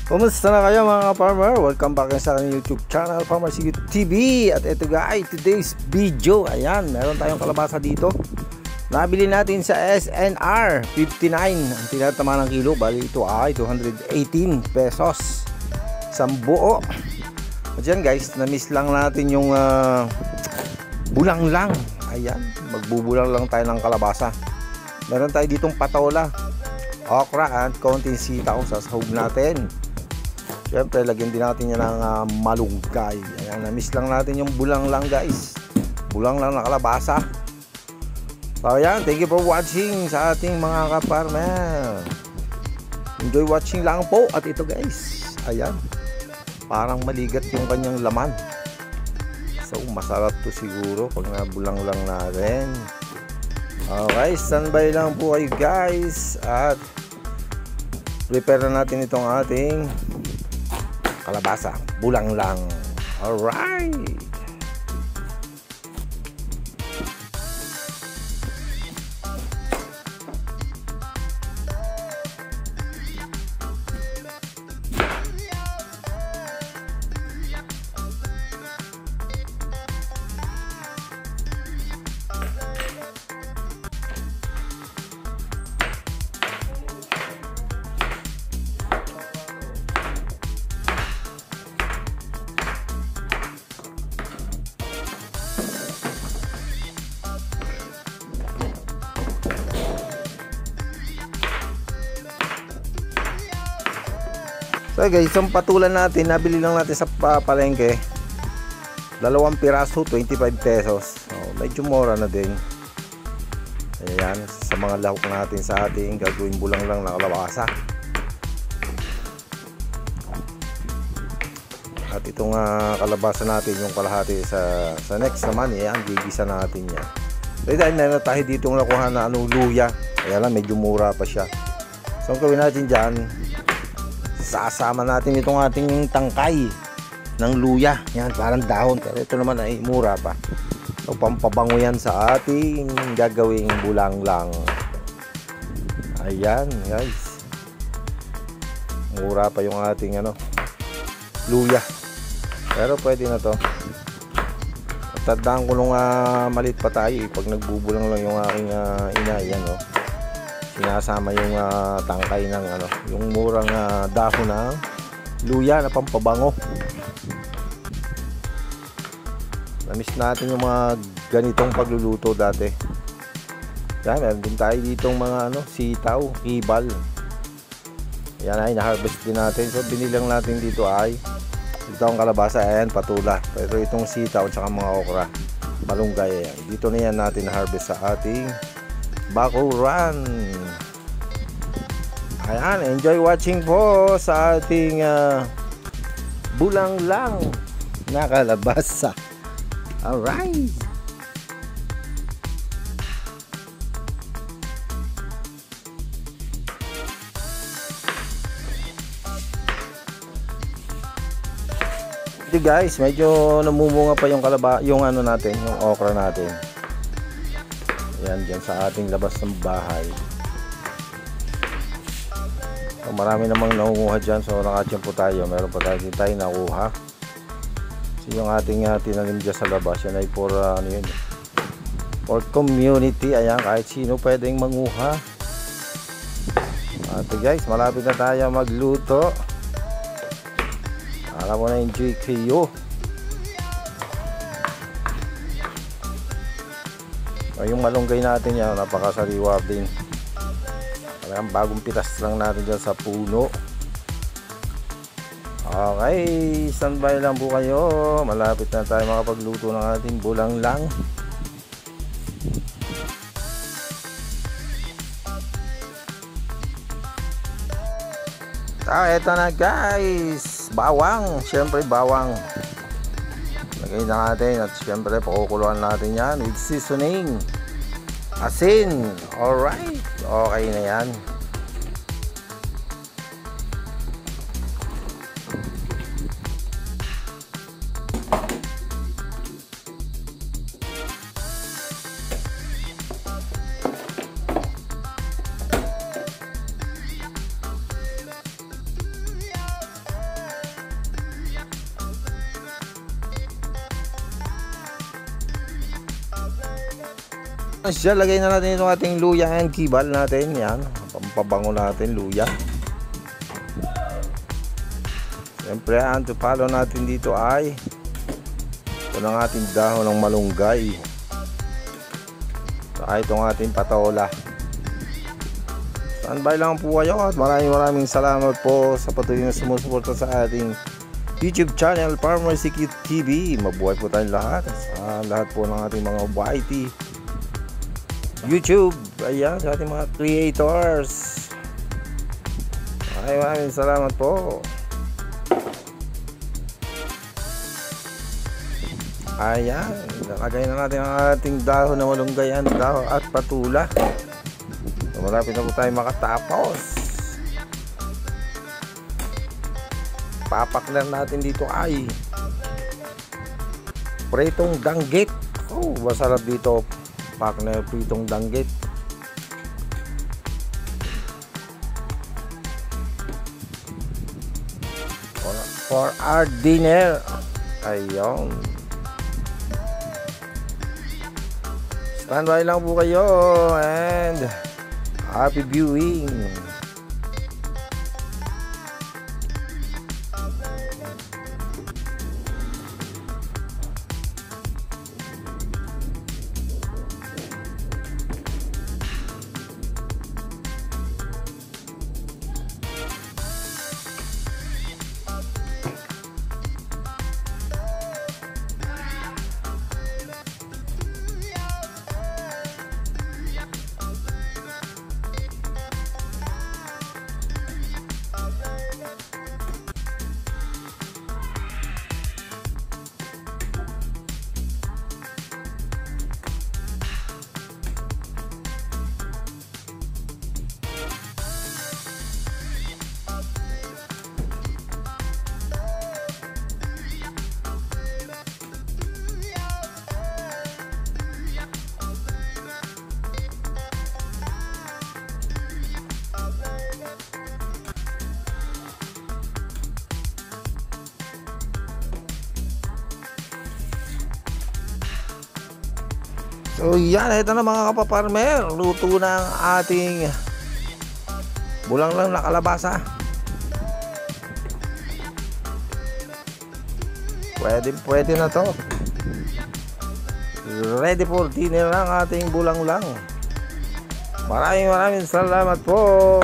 Kumusta na kayo mga farmer? Welcome back sa aking YouTube channel, Farmer Sigit TV. At ito guys, today's video, ayan, meron tayong kalabasa dito. Nabili natin sa SNR 59. Ang tinatama ng kilo, bali ito ay 218 pesos isang buo. At yan guys, na-miss lang natin yung bulang lang. Ayan, magbubulang lang tayo ng kalabasa. Meron tayo ditong patola, okra at konting sitaw sa sahog natin. Siyempre, lagyan din natin yan ng malunggay. Ayan, na-miss lang natin yung bulang lang guys. Bulang lang na kalabasa. So ayan, thank you for watching sa ating mga ka-farmer. Enjoy watching lang po. At ito guys, ayan, parang maligat yung kanyang laman. So masarap to siguro pag nabulang lang natin. Okay, standby lang po kayo guys. At prepare na natin itong ating kalabasa, bulang lang. Alright. So guys, isang patulan natin, nabili lang natin sa palengke. 2 piraso, 25 pesos. Oh, medyo mura na din. Ayan, sa mga lahok natin sa ating gagawin bulang lang na kalabasa. At itong kalabasa natin, yung kalahati sa next naman, ayan, gigisa natin yan. So dahil meron tayo ditong nakuha na luya. Ayan lang, medyo mura pa siya. So ang gawin natin dyan, sasama natin itong ating tangkay ng luya. Yan, parang dahon, pero ito naman ay mura pa. So pampabango yan sa ating gagawing bulang lang. Ayan guys, mura pa yung ating luya, pero pwede na to. Tandaan ko nung malit pa tayo pag nagbubulang lang yung aking ina, yan sinasama yung tangkay ng yung murang dahon ng luya na pampabango. Na-miss natin yung mga ganitong pagluluto dati. Yan, meron din tayo ditong mga sitaw, kibal. Yan ay na-harvest din natin. So binilang natin dito ay ito ang kalabasa, ayan, patula. Pero itong sitaw at saka mga okra, malunggay, ayan. Dito na yan natin na-harvest sa ating bakuran. Ayan, enjoy watching po sa ating bulang lang na kalabasa. Alright. Ito guys, medyo namumunga pa yung yung natin, yung okra natin. Ayan, dyan sa ating labas ng bahay. So, marami namang nangunguha dyan. So nakatiyempo tayo. Meron pa tayo nakuha. So yung ating tinanim dyan sa labas, yan ay for for community. Ayan, kahit sino pwedeng manguha. At guys, malapit na tayo magluto. Alam mo na, enjoy kayo. Yung malunggay natin yan, napakasariwa din. Talagang bagong pitas lang natin dyan sa puno. Okay, standby lang po kayo. Malapit na tayo makapagluto ng ating bulang lang. Eto na guys, bawang. Siyempre bawang lagay na natin. At siyempre pakukuluan natin yan with seasoning, asin. Alright, okay na yan. Siya, lagay na natin itong ating luya and kibal natin. Yan, pampabango natin luya. Siyempre, ang follow natin dito ay ito ng ating dahon ng malunggay. Saka itong ating patola. Standby lang po kayo at maraming salamat po sa patuloy na sumusuporta sa ating YouTube channel Farmer CQ TV. Mabuhay po tayong lahat sa lahat po ng ating mga YT YouTube, ayan, sa ating mga creators. Maraming salamat po. Ayan, nalagay na natin ang ating dahon na malunggayan, dahon at patula. Malapit na po tayo makatapos. Papaklan natin dito ay pritong danggit. Oh, masarap dito. Partner, pritong danggit. For our dinner. Ayun. Standby lang po kayo and happy viewing. So yan, ito na mga kapaparmer. Luto na ang ating bulang lang na kalabasa. Pwede na to. Ready for dinner ang ating bulang lang. Maraming salamat po.